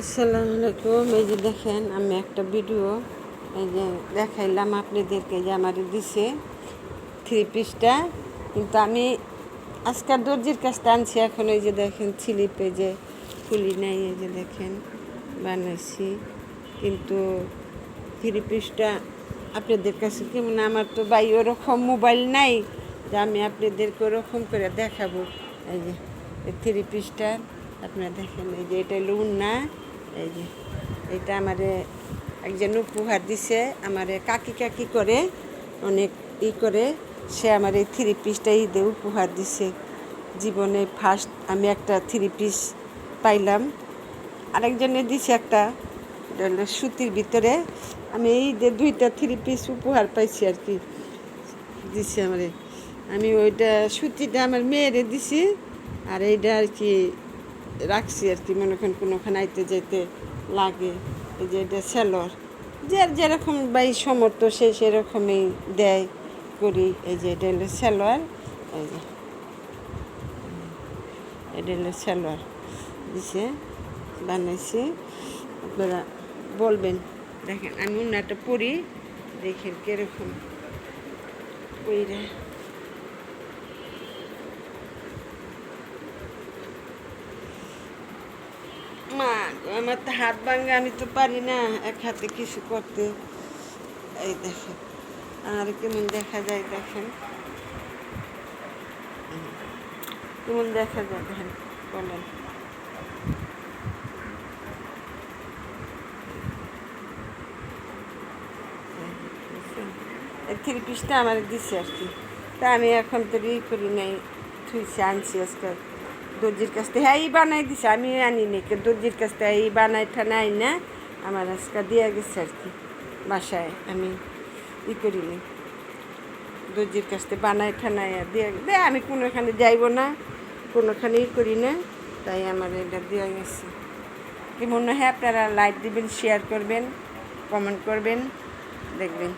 আসসালামু আলাইকুম। এই যে দেখেন, আমি একটা ভিডিও এই যে দেখাইলাম আপনাদেরকে, যে আমার দিছে থ্রি পিসটা, কিন্তু আমি আজকাল দর্জির কাছটা আনছি। এখন এই যে দেখেন স্লিপে যে খুলি নাই, এই যে দেখেন বানাইছি, কিন্তু থ্রি পিসটা আপনাদের কাছে কেমন। আমার তো ভাই ওরকম মোবাইল নাই যে আমি আপনাদেরকে ওরকম করে দেখাবো। এই যে থ্রি পিসটা আপনারা দেখেন, এই যে এটা লুন না, এই যে এটা আমারে একজন উপহার দিছে, আমারে কাকি কাকি করে অনেক করে, সে আমার এই থ্রি পিসটা ঈদে উপহার দিছে। জীবনে ফার্স্ট আমি একটা থ্রি পিস পাইলাম। আরেকজনে দিছে একটা সুতির ভিতরে, আমি এই যে দুইটা থ্রি পিস উপহার পাইছি আর কি, দিছে আমারে। আমি ওইটা সুতিটা আমার মেয়েরে দিছি, আর এইটা আর কি রাখছি আর কি, মনে করেন কোনোখানে আইতে যেতে লাগে। এই যে এটা সেলর, যেরকম বাই সমর্থ সে সেরকমই দেয় করি। এই যে এটা হলো সেলোয়ার, এই যে এটা হলো সেলোয়ার দিছে, বানাইছি। আপনারা বলবেন। দেখেন আমি ওনাটা পরি, দেখেন কীরকম পইরা। মা আমার তো হাত ভাঙা, আমি তো পারি না এক হাতে কিছু করতে। এই দেখেন আর কেমন দেখা যায়, দেখেন কেমন দেখা যায়, দেখেন বলেন। এই থ্রি পিসটা আমার দিচ্ছে আর কি, তা আমি এখন তো করি নাই, থুইছে আনছি আজকে দর্জির কাছ থেকে। হ্যাঁ, এই বানাই দিছে, আমি আনি নি, দর্জির কাছ থেকে এই বানাই ঠানাই না আমার আজকে দিয়ে গেছে আর কি বাসায়। আমি করিনি, দর্জির কাছ থেকে বানাই ঠানাই দিয়ে আমি কোনোখানে যাইব না, কোনোখানে করি না, তাই আমার এটা দেওয়া গেছে। কি মনে হয় আপনারা লাইক দিবেন, শেয়ার করবেন, কমেন্ট করবেন, দেখবেন।